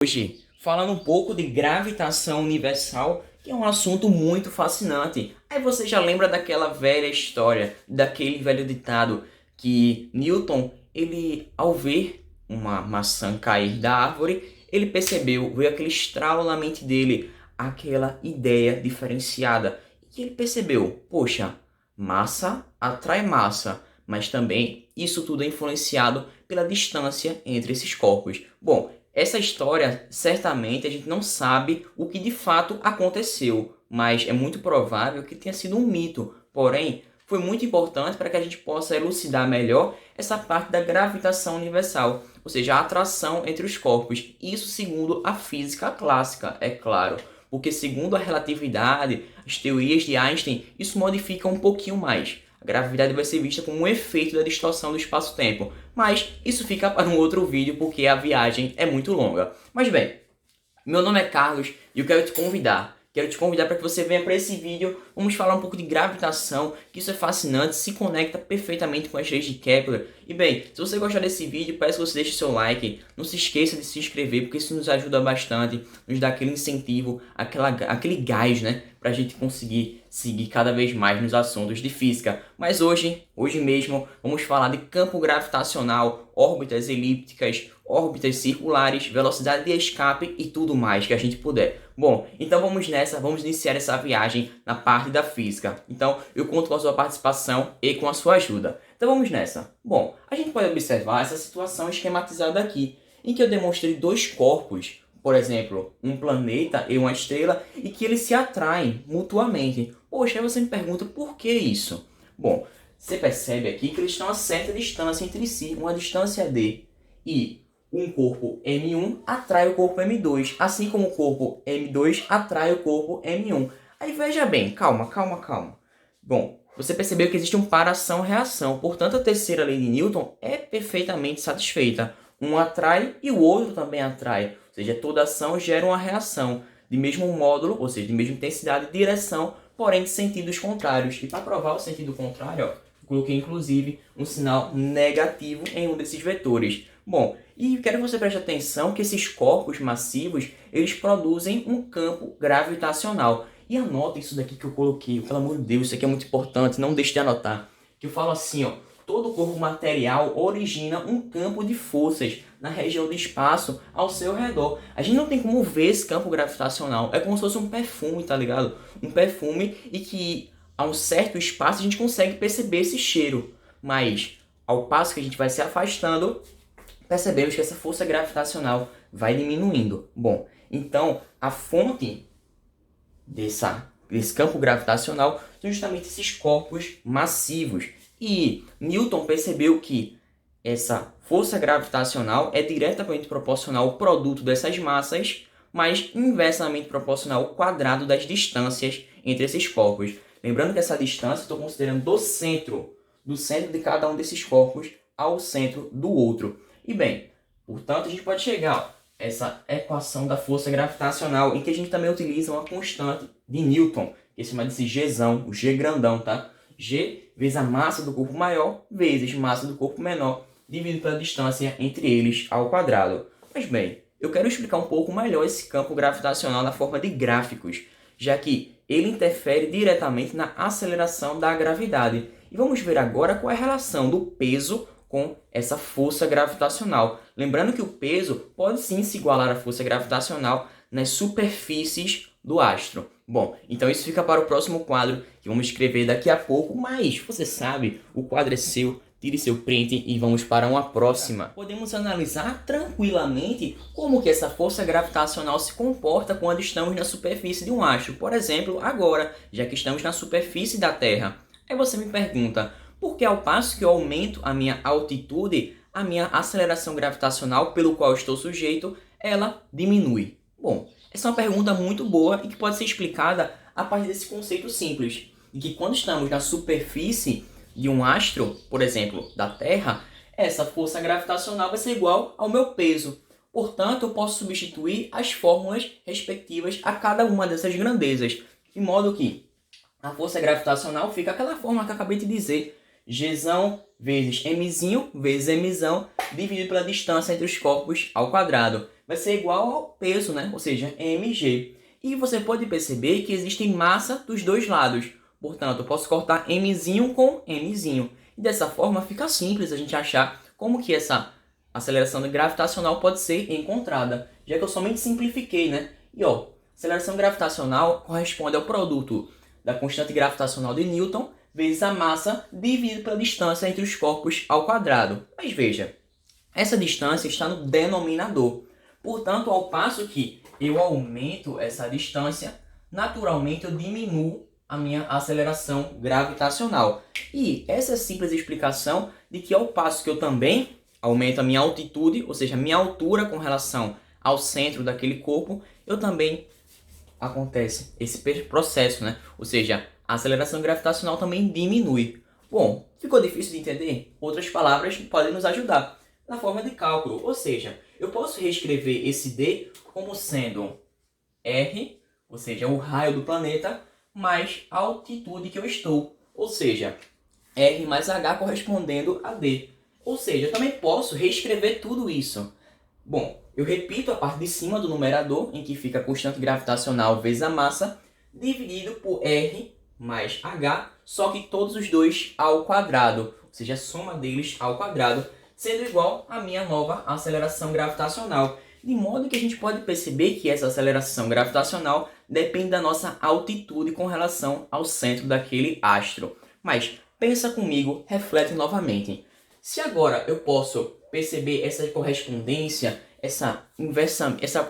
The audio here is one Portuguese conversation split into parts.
Hoje, falando um pouco de gravitação universal, que é um assunto muito fascinante. Aí você já lembra daquela velha história, daquele velho ditado que Newton, ele ao ver uma maçã cair da árvore, ele percebeu, veio aquele estralo na mente dele, aquela ideia diferenciada. E ele percebeu, poxa, massa atrai massa, mas também isso tudo é influenciado pela distância entre esses corpos. Bom, essa história, certamente, a gente não sabe o que de fato aconteceu, mas é muito provável que tenha sido um mito. Porém, foi muito importante para que a gente possa elucidar melhor essa parte da gravitação universal, ou seja, a atração entre os corpos. Isso segundo a física clássica, é claro. Porque segundo a relatividade, as teorias de Einstein, isso modifica um pouquinho mais. A gravidade vai ser vista como um efeito da distorção do espaço-tempo. Mas isso fica para um outro vídeo porque a viagem é muito longa. Mas bem, meu nome é Carlos e eu quero te convidar. Quero te convidar para que você venha para esse vídeo. Vamos falar um pouco de gravitação, que isso é fascinante, se conecta perfeitamente com as leis de Kepler. E bem, se você gostar desse vídeo, peço que você deixe seu like. Não se esqueça de se inscrever, porque isso nos ajuda bastante, nos dá aquele incentivo, aquele gás, né? Para a gente conseguir seguir cada vez mais nos assuntos de física. Mas hoje mesmo, vamos falar de campo gravitacional, órbitas elípticas, órbitas circulares, velocidade de escape e tudo mais que a gente puder. Bom, então vamos nessa, vamos iniciar essa viagem na parte da física. Então eu conto com a sua participação e com a sua ajuda. Então vamos nessa. Bom, a gente pode observar essa situação esquematizada aqui, em que eu demonstrei dois corpos, por exemplo, um planeta e uma estrela, e que eles se atraem mutuamente. Poxa, aí você me pergunta por que isso? Bom, você percebe aqui que eles estão a certa distância entre si, uma distância d, e um corpo M1 atrai o corpo M2, assim como o corpo M2 atrai o corpo M1. Aí veja bem, calma. Bom, você percebeu que existe um para-ação-reação, portanto a terceira lei de Newton é perfeitamente satisfeita. Um atrai e o outro também atrai, ou seja, toda ação gera uma reação de mesmo módulo, ou seja, de mesma intensidade e direção, porém de sentidos contrários. E para provar o sentido contrário, ó, coloquei inclusive um sinal negativo em um desses vetores. Bom, e quero que você preste atenção que esses corpos massivos, eles produzem um campo gravitacional. E anota isso daqui que eu coloquei, pelo amor de Deus, isso aqui é muito importante, não deixe de anotar. Que eu falo assim, ó, todo corpo material origina um campo de forças na região do espaço ao seu redor. A gente não tem como ver esse campo gravitacional, é como se fosse um perfume, tá ligado? Um perfume e que a um certo espaço a gente consegue perceber esse cheiro, mas ao passo que a gente vai se afastando, percebemos que essa força gravitacional vai diminuindo. Bom, então a fonte desse campo gravitacional são justamente esses corpos massivos. E Newton percebeu que essa força gravitacional é diretamente proporcional ao produto dessas massas, mas inversamente proporcional ao quadrado das distâncias entre esses corpos. Lembrando que essa distância estou considerando do centro de cada um desses corpos ao centro do outro. E bem, portanto, a gente pode chegar a essa equação da força gravitacional, em que a gente também utiliza uma constante de Newton, que se chama de Gzão, o G grandão, tá? G vezes a massa do corpo maior vezes massa do corpo menor, dividido pela distância entre eles ao quadrado. Mas bem, eu quero explicar um pouco melhor esse campo gravitacional na forma de gráficos, já que ele interfere diretamente na aceleração da gravidade. E vamos ver agora qual é a relação do peso com essa força gravitacional. Lembrando que o peso pode sim se igualar à força gravitacional nas superfícies do astro. Bom, então isso fica para o próximo quadro, que vamos escrever daqui a pouco, mas você sabe, o quadro é seu, tire seu print e vamos para uma próxima. Podemos analisar tranquilamente como que essa força gravitacional se comporta quando estamos na superfície de um astro. Por exemplo, agora, já que estamos na superfície da Terra. Aí você me pergunta, por que ao passo que eu aumento a minha altitude, a minha aceleração gravitacional pelo qual estou sujeito, ela diminui? Bom, essa é uma pergunta muito boa e que pode ser explicada a partir desse conceito simples, de que quando estamos na superfície de um astro, por exemplo, da Terra, essa força gravitacional vai ser igual ao meu peso. Portanto, eu posso substituir as fórmulas respectivas a cada uma dessas grandezas, de modo que a força gravitacional fica aquela fórmula que eu acabei de dizer, Gzão vezes Mzinho vezes Mzão, dividido pela distância entre os corpos ao quadrado. vai ser igual ao peso, né? Ou seja, mg. E você pode perceber que existe massa dos dois lados. Portanto, eu posso cortar mzinho com mzinho. E dessa forma fica simples a gente achar como que essa aceleração gravitacional pode ser encontrada, já que eu somente simplifiquei, né? E ó, aceleração gravitacional corresponde ao produto da constante gravitacional de Newton vezes a massa dividido pela distância entre os corpos ao quadrado. Mas veja, essa distância está no denominador. Portanto, ao passo que eu aumento essa distância, naturalmente eu diminuo a minha aceleração gravitacional. E essa é a simples explicação de que ao passo que eu também aumento a minha altitude, ou seja, a minha altura com relação ao centro daquele corpo, eu também acontece esse processo, né? Ou seja, a aceleração gravitacional também diminui. Bom, ficou difícil de entender? Outras palavras podem nos ajudar na forma de cálculo, ou seja, eu posso reescrever esse D como sendo R, ou seja, o raio do planeta, mais a altitude que eu estou, ou seja, R mais H correspondendo a D. Ou seja, eu também posso reescrever tudo isso. Bom, eu repito a parte de cima do numerador, em que fica a constante gravitacional vezes a massa, dividido por R mais H, só que todos os dois ao quadrado, ou seja, a soma deles ao quadrado, sendo igual à minha nova aceleração gravitacional. De modo que a gente pode perceber que essa aceleração gravitacional depende da nossa altitude com relação ao centro daquele astro. Mas pensa comigo, reflete novamente. Se agora eu posso perceber essa correspondência, essa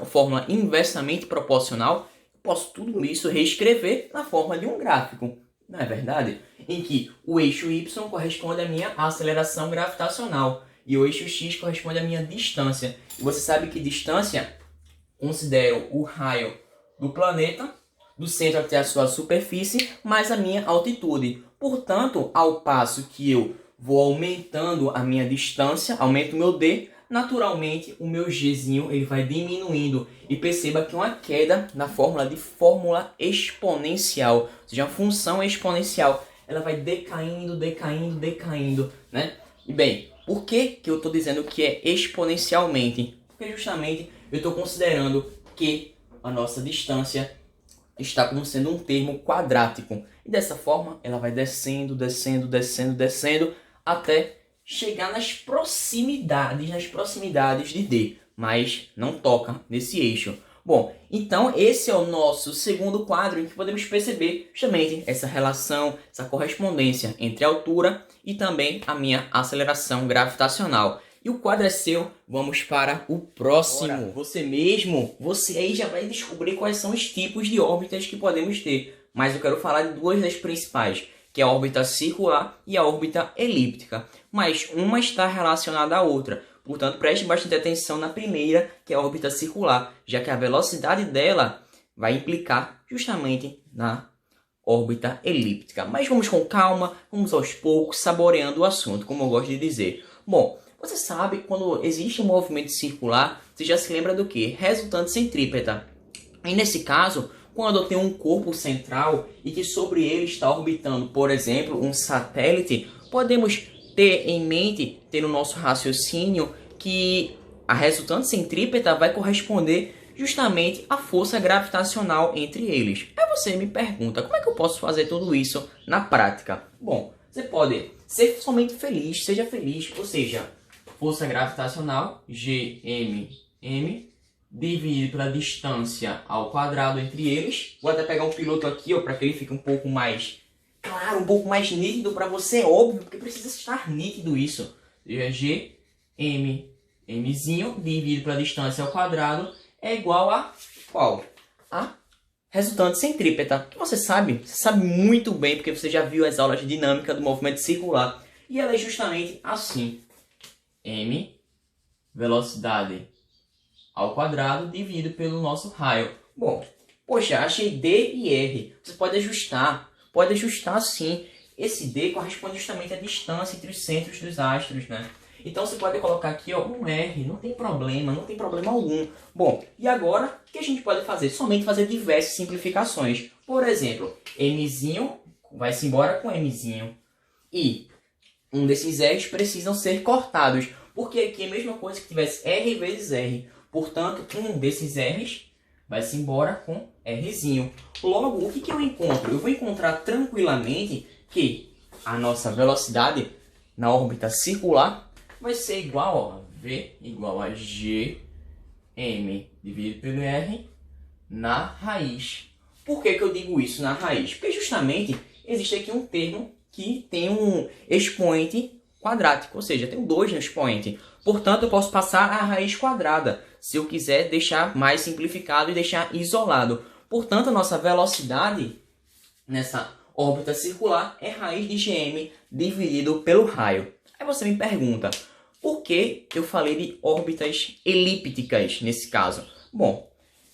fórmula inversamente proporcional, eu posso tudo isso reescrever na forma de um gráfico, não é verdade? Em que o eixo y corresponde à minha aceleração gravitacional e o eixo x corresponde à minha distância. E você sabe que distância considero o raio do planeta, do centro até a sua superfície, mais a minha altitude. Portanto, ao passo que eu vou aumentando a minha distância, aumento o meu D, naturalmente o meu Gzinho ele vai diminuindo. E perceba que uma queda na fórmula de fórmula exponencial, ou seja, a função exponencial, ela vai decaindo, decaindo, decaindo, né? E bem, por que eu estou dizendo que é exponencialmente? Porque justamente eu estou considerando que a nossa distância está como sendo um termo quadrático. E dessa forma, ela vai descendo, descendo, descendo, descendo, até chegar nas proximidades de D, mas não toca nesse eixo. Bom, então esse é o nosso segundo quadro em que podemos perceber justamente essa relação, essa correspondência entre a altura e também a minha aceleração gravitacional. E o quadro é seu, vamos para o próximo. Ora, você aí já vai descobrir quais são os tipos de órbitas que podemos ter. Mas eu quero falar de duas das principais, que é a órbita circular e a órbita elíptica. Mas uma está relacionada à outra. Portanto, preste bastante atenção na primeira, que é a órbita circular, já que a velocidade dela vai implicar justamente na órbita elíptica. Mas vamos com calma, vamos aos poucos, saboreando o assunto, como eu gosto de dizer. Bom, você sabe que quando existe um movimento circular, você já se lembra do que? Resultante centrípeta. E nesse caso, quando eu tenho um corpo central e que sobre ele está orbitando, por exemplo, um satélite, podemos ter em mente, ter no nosso raciocínio, que a resultante centrípeta vai corresponder justamente à força gravitacional entre eles. Aí você me pergunta, como é que eu posso fazer tudo isso na prática? Bom, você pode ser somente feliz, seja feliz, ou seja, força gravitacional, Gmm, dividido pela distância ao quadrado entre eles. Vou até pegar um piloto aqui, para que ele fique um pouco mais claro, um pouco mais nítido para você, óbvio, porque precisa estar nítido isso. G, mzinho, dividido pela distância ao quadrado, é igual a qual? A resultante centrípeta, que você sabe muito bem, porque você já viu as aulas de dinâmica do movimento circular. E ela é justamente assim. M, velocidade ao quadrado, dividido pelo nosso raio. Bom, poxa, achei D e R. Você pode ajustar sim. Esse D corresponde justamente à distância entre os centros dos astros, né? Então você pode colocar aqui ó, um R, não tem problema algum. Bom, e agora o que a gente pode fazer? Somente fazer diversas simplificações. Por exemplo, Mzinho vai-se embora com Mzinho. E um desses R's precisam ser cortados. Porque aqui é a mesma coisa que tivesse R vezes R. Portanto, um desses R's vai-se embora com Rzinho. Logo, o que eu encontro? Eu vou encontrar tranquilamente que a nossa velocidade na órbita circular vai ser igual a V igual a G M dividido pelo R na raiz. Por que eu digo isso na raiz? Porque justamente existe aqui um termo que tem um expoente quadrático, ou seja, tem um 2 no expoente. Portanto, eu posso passar a raiz quadrada, se eu quiser deixar mais simplificado e deixar isolado. Portanto, a nossa velocidade nessa órbita circular é raiz de Gm dividido pelo raio. Aí você me pergunta, por que eu falei de órbitas elípticas nesse caso? Bom,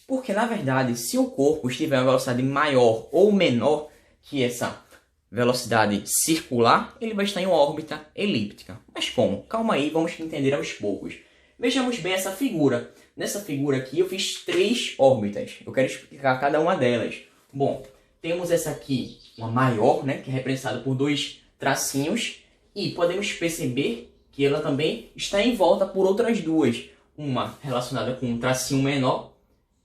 porque na verdade, se o corpo estiver uma velocidade maior ou menor que essa velocidade circular, ele vai estar em uma órbita elíptica. Mas como? Calma aí, vamos entender aos poucos. Vejamos bem essa figura. Nessa figura aqui eu fiz 3 órbitas. Eu quero explicar cada uma delas. Bom, temos essa aqui, uma maior, né, que é representada por 2 tracinhos. E podemos perceber que ela também está em volta por outras 2. Uma relacionada com um tracinho menor,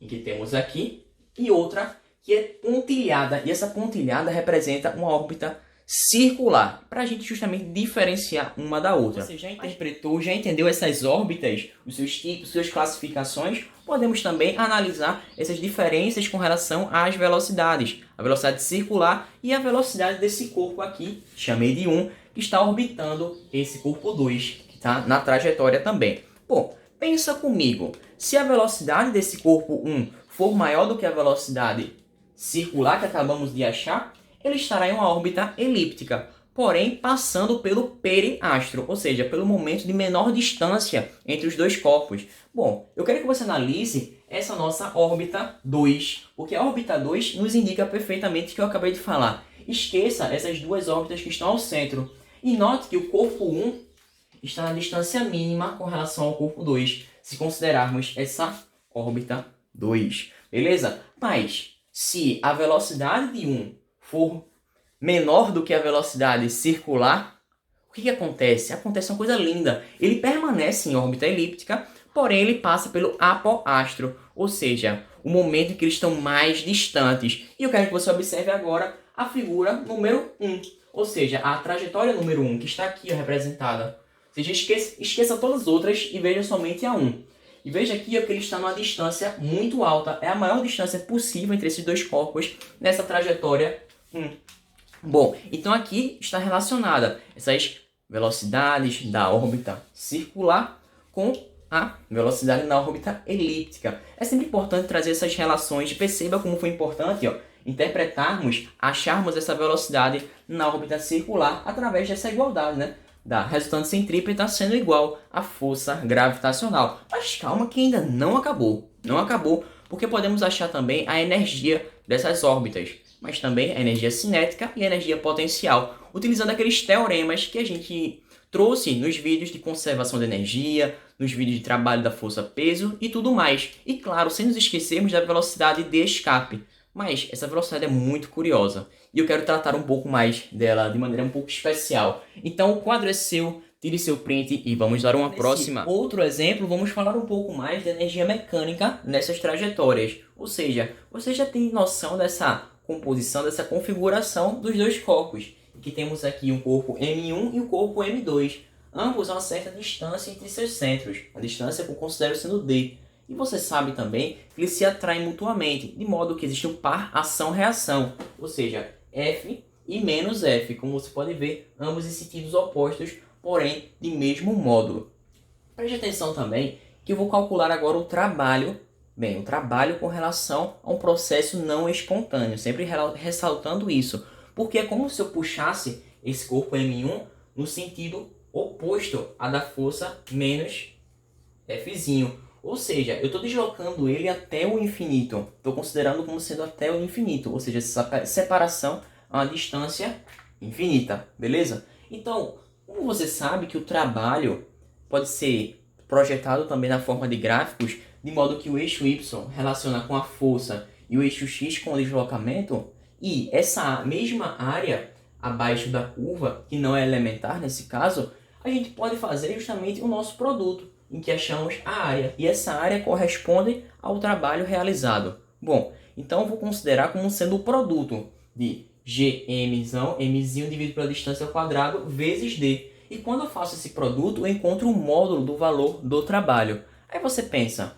em que temos aqui, e outra que é pontilhada. E essa pontilhada representa uma órbita circular, para a gente justamente diferenciar uma da outra. Você já interpretou, já entendeu essas órbitas, os seus tipos, suas classificações? Podemos também analisar essas diferenças com relação às velocidades. A velocidade circular e a velocidade desse corpo aqui, chamei de 1, que está orbitando esse corpo 2, que está na trajetória também. Bom, pensa comigo, se a velocidade desse corpo 1 for maior do que a velocidade circular que acabamos de achar, ele estará em uma órbita elíptica, porém passando pelo periastro, ou seja, pelo momento de menor distância entre os dois corpos. Bom, eu quero que você analise essa nossa órbita 2, porque a órbita 2 nos indica perfeitamente o que eu acabei de falar. Esqueça essas 2 órbitas que estão ao centro e note que o corpo 1 está na distância mínima com relação ao corpo 2, se considerarmos essa órbita 2. Beleza? Mas se a velocidade de 1 for menor do que a velocidade circular, o que acontece? Acontece uma coisa linda. Ele permanece em órbita elíptica, porém ele passa pelo apoastro, ou seja, o momento em que eles estão mais distantes. E eu quero que você observe agora a figura número 1, ou seja, a trajetória número 1, que está aqui representada. Ou seja, esqueça todas as outras e veja somente a 1. E veja aqui que ele está numa distância muito alta. É a maior distância possível entre esses dois corpos nessa trajetória 1. Bom, então aqui está relacionada essas velocidades da órbita circular com a velocidade na órbita elíptica. É sempre importante trazer essas relações. Perceba como foi importante interpretarmos, acharmos essa velocidade na órbita circular através dessa igualdade, né? Da resultante centrípeta sendo igual à força gravitacional. Mas calma que ainda não acabou. Não acabou, porque podemos achar também a energia dessas órbitas, mas também a energia cinética e a energia potencial, utilizando aqueles teoremas que a gente trouxe nos vídeos de conservação de energia, nos vídeos de trabalho da força-peso e tudo mais. E claro, sem nos esquecermos da velocidade de escape. Mas essa velocidade é muito curiosa e eu quero tratar um pouco mais dela de maneira um pouco especial. Então o quadro é seu, tire seu print e vamos dar uma próxima. Outro exemplo, vamos falar um pouco mais da energia mecânica nessas trajetórias. Ou seja, você já tem noção dessa composição, dessa configuração dos dois corpos. Que temos aqui um corpo M1 e um corpo M2. Ambos a uma certa distância entre seus centros. A distância que eu considero sendo D. E você sabe também que eles se atraem mutuamente, de modo que existe um par ação-reação, ou seja, F e menos F, como você pode ver, ambos em sentidos opostos, porém de mesmo módulo. Preste atenção também que eu vou calcular agora o trabalho com relação a um processo não espontâneo, sempre ressaltando isso, porque é como se eu puxasse esse corpo M1 no sentido oposto à da força menos Fzinho. Ou seja, eu estou deslocando ele até o infinito. Estou considerando como sendo até o infinito. Ou seja, essa separação a uma distância infinita. Beleza? Então, como você sabe que o trabalho pode ser projetado também na forma de gráficos, de modo que o eixo Y relaciona com a força e o eixo X com o deslocamento, e essa mesma área abaixo da curva, que não é elementar nesse caso, a gente pode fazer justamente o nosso produto. em que achamos a área. E essa área corresponde ao trabalho realizado. Bom, então eu vou considerar como sendo o produto de Gmzão, mzinho dividido pela distância ao quadrado, vezes d. E quando eu faço esse produto, eu encontro o módulo do valor do trabalho. Aí você pensa,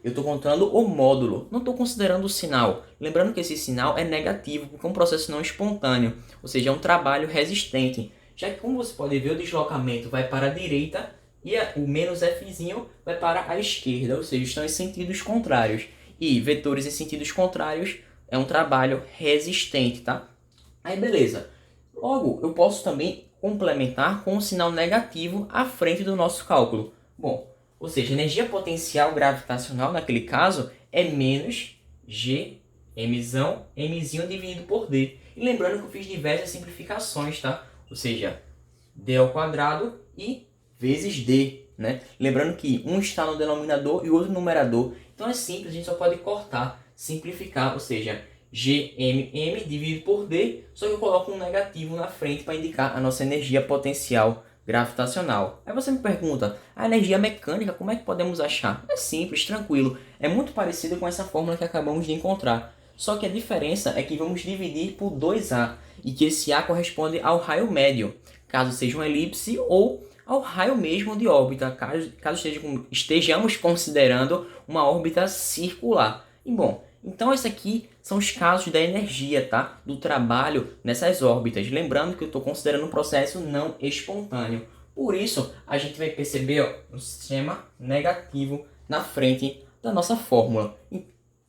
eu estou contando o módulo, não estou considerando o sinal. Lembrando que esse sinal é negativo, porque é um processo não espontâneo, ou seja, é um trabalho resistente. Já que, como você pode ver, o deslocamento vai para a direita e o menos Fzinho vai para a esquerda, ou seja, estão em sentidos contrários. E vetores em sentidos contrários é um trabalho resistente, tá? Aí beleza. Logo, eu posso também complementar com um sinal negativo à frente do nosso cálculo. Bom, ou seja, a energia potencial gravitacional, naquele caso, é menos G, mzinho dividido por D. E lembrando que eu fiz diversas simplificações, tá? Ou seja, D ao quadrado e vezes D, né? Lembrando que um está no denominador e o outro no numerador. Então é simples, a gente só pode cortar, simplificar, ou seja, Gmm dividido por D, só que eu coloco um negativo na frente para indicar a nossa energia potencial gravitacional. Aí você me pergunta, a energia mecânica, como é que podemos achar? É simples, tranquilo, é muito parecido com essa fórmula que acabamos de encontrar. Só que a diferença é que vamos dividir por 2A, e que esse A corresponde ao raio médio, caso seja uma elipse, ou ao raio mesmo de órbita, caso estejamos considerando uma órbita circular. E bom, então esses aqui são os casos da energia, tá? Do trabalho nessas órbitas. Lembrando que eu estou considerando um processo não espontâneo. Por isso, a gente vai perceber um sistema negativo na frente da nossa fórmula.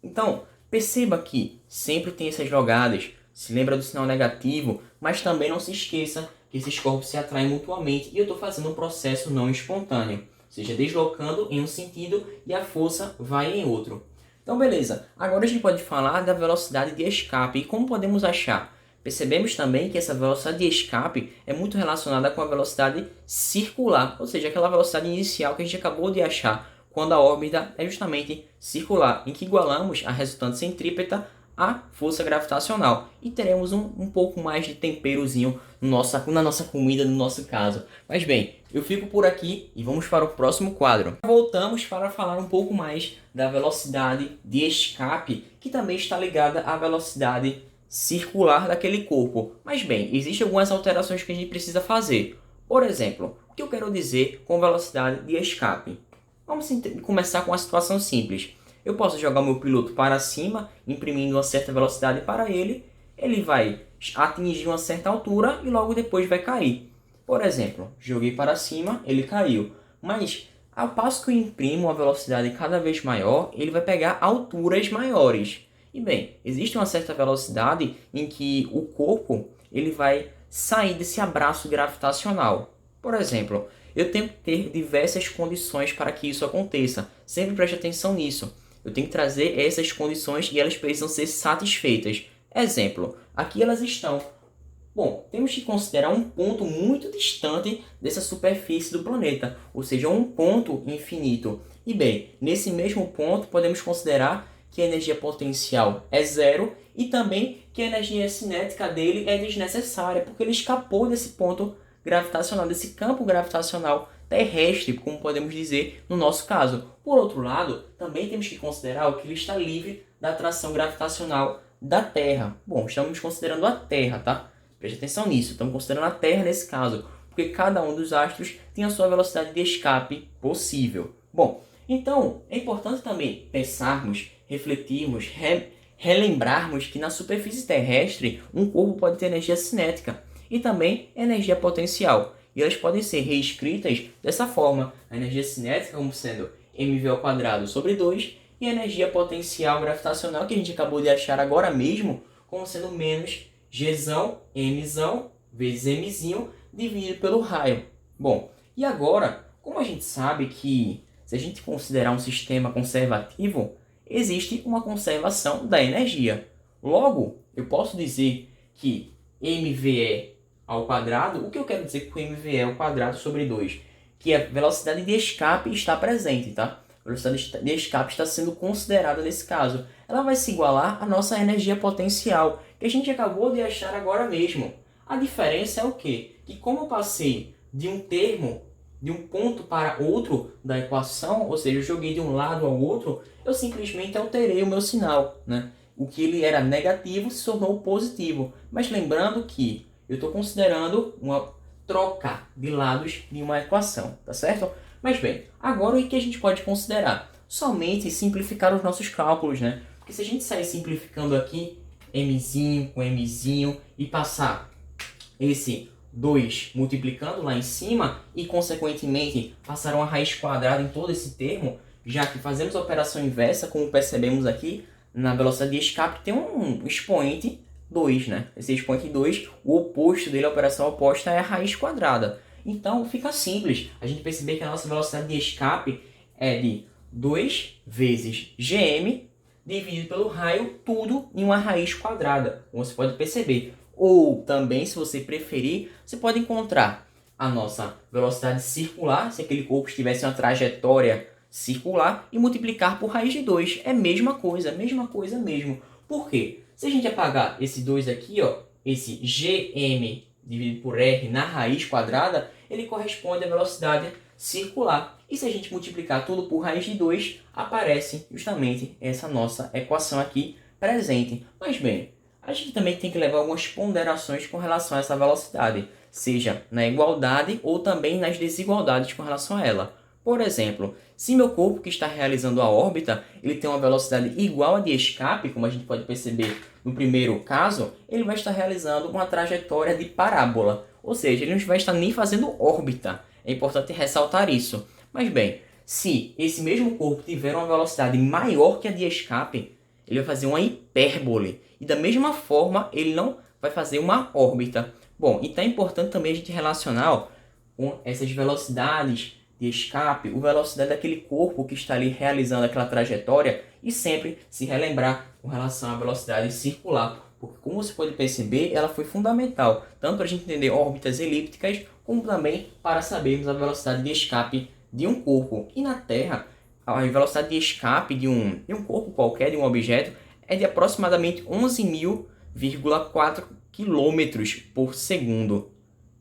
Então, perceba que sempre tem essas jogadas. Se lembra do sinal negativo, mas também não se esqueça que esses corpos se atraem mutuamente e eu estou fazendo um processo não espontâneo. Ou seja, deslocando em um sentido e a força vai em outro. Então, beleza. Agora a gente pode falar da velocidade de escape e como podemos achar. Percebemos também que essa velocidade de escape é muito relacionada com a velocidade circular, ou seja, aquela velocidade inicial que a gente acabou de achar quando a órbita é justamente circular, em que igualamos a resultante centrípeta à força gravitacional. E teremos um pouco mais de temperozinho na nossa comida, no nosso caso. Mas bem, eu fico por aqui e vamos para o próximo quadro. Voltamos para falar um pouco mais da velocidade de escape, que também está ligada à velocidade circular daquele corpo. Mas bem, existem algumas alterações que a gente precisa fazer. Por exemplo, o que eu quero dizer com velocidade de escape? Vamos começar com uma situação simples. Eu posso jogar o meu piloto para cima, imprimindo uma certa velocidade para ele. Ele vai atingir uma certa altura e logo depois vai cair. Por exemplo, joguei para cima, ele caiu. Mas, ao passo que eu imprimo uma velocidade cada vez maior, ele vai pegar alturas maiores. E bem, existe uma certa velocidade em que o corpo ele vai sair desse abraço gravitacional. Por exemplo, eu tenho que ter diversas condições para que isso aconteça. Sempre preste atenção nisso. Eu tenho que trazer essas condições e elas precisam ser satisfeitas. Exemplo, aqui elas estão. Bom, temos que considerar um ponto muito distante dessa superfície do planeta, ou seja, um ponto infinito. E bem, nesse mesmo ponto podemos considerar que a energia potencial é zero e também que a energia cinética dele é desnecessária, porque ele escapou desse ponto gravitacional, desse campo gravitacional terrestre, como podemos dizer no nosso caso. Por outro lado, também temos que considerar que ele está livre da atração gravitacional da Terra. Bom, estamos considerando a Terra, tá? Preste atenção nisso, estamos considerando a Terra nesse caso, porque cada um dos astros tem a sua velocidade de escape possível. Bom, então é importante também pensarmos, refletirmos, relembrarmos que na superfície terrestre um corpo pode ter energia cinética e também energia potencial. E elas podem ser reescritas dessa forma. A energia cinética como sendo mv ao quadrado sobre 2 e a energia potencial gravitacional que a gente acabou de achar agora mesmo como sendo menos Gzão, Mzão, vezes Mzinho, dividido pelo raio. Bom, e agora, como a gente sabe que se a gente considerar um sistema conservativo, existe uma conservação da energia. Logo, eu posso dizer que mve ao quadrado, o que eu quero dizer com mve ao quadrado sobre 2? Que a velocidade de escape está presente, tá? A velocidade de escape está sendo considerada nesse caso. Ela vai se igualar à nossa energia potencial, que a gente acabou de achar agora mesmo. A diferença é o quê? Que como eu passei de um termo de um ponto para outro da equação, ou seja, eu joguei de um lado ao outro, eu simplesmente alterei o meu sinal, né? O que ele era negativo se tornou positivo. Mas lembrando que eu estou considerando uma troca de lados de uma equação, tá certo? Mas bem, agora o que a gente pode considerar? Somente simplificar os nossos cálculos, né? Porque se a gente sair simplificando aqui, mzinho com mzinho, e passar esse 2 multiplicando lá em cima e, consequentemente, passar uma raiz quadrada em todo esse termo, já que fazemos a operação inversa, como percebemos aqui, na velocidade de escape tem um expoente 2, né? Esse expoente 2, o oposto dele, a operação oposta, é a raiz quadrada. Então, fica simples a gente perceber que a nossa velocidade de escape é de 2 vezes gm dividido pelo raio, tudo em uma raiz quadrada, como você pode perceber. Ou também, se você preferir, você pode encontrar a nossa velocidade circular, se aquele corpo tivesse uma trajetória circular, e multiplicar por raiz de 2. É mesma coisa mesmo. Por quê? Se a gente apagar esse 2 aqui, ó, esse gm dividido por r na raiz quadrada, ele corresponde à velocidade circular. E se a gente multiplicar tudo por raiz de 2, aparece justamente essa nossa equação aqui presente. Mas bem, a gente também tem que levar algumas ponderações com relação a essa velocidade, seja na igualdade ou também nas desigualdades com relação a ela. Por exemplo, se meu corpo que está realizando a órbita, ele tem uma velocidade igual à de escape, como a gente pode perceber no primeiro caso, ele vai estar realizando uma trajetória de parábola, ou seja, ele não vai estar nem fazendo órbita. É importante ressaltar isso. Mas bem, se esse mesmo corpo tiver uma velocidade maior que a de escape, ele vai fazer uma hipérbole. E da mesma forma, ele não vai fazer uma órbita. Bom, então é importante também a gente relacionar, ó, com essas velocidades de escape, a velocidade daquele corpo que está ali realizando aquela trajetória, e sempre se relembrar com relação à velocidade circular, porque como você pode perceber, ela foi fundamental, tanto para a gente entender órbitas elípticas, como também para sabermos a velocidade de escape de um corpo. E na Terra, a velocidade de escape de um corpo qualquer, de um objeto, é de aproximadamente 11.000,4 km por segundo.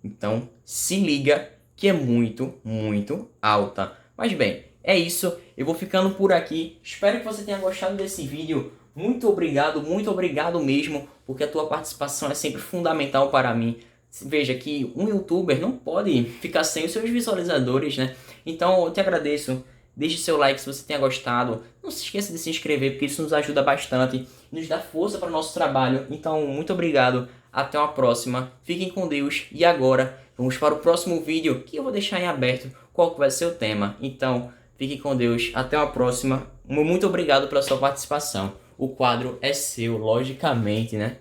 Então, se liga que é muito alta. Mas bem, é isso. Eu vou ficando por aqui. Espero que você tenha gostado desse vídeo. Muito obrigado mesmo, porque a tua participação é sempre fundamental para mim. Veja que um youtuber não pode ficar sem os seus visualizadores, né? Então, eu te agradeço. Deixe seu like se você tenha gostado. Não se esqueça de se inscrever, porque isso nos ajuda bastante. Nos dá força para o nosso trabalho. Então, muito obrigado. Até uma próxima. Fiquem com Deus. E agora, vamos para o próximo vídeo, que eu vou deixar em aberto qual que vai ser o tema. Então, fiquem com Deus. Até uma próxima. Muito obrigado pela sua participação. O quadro é seu, logicamente, né?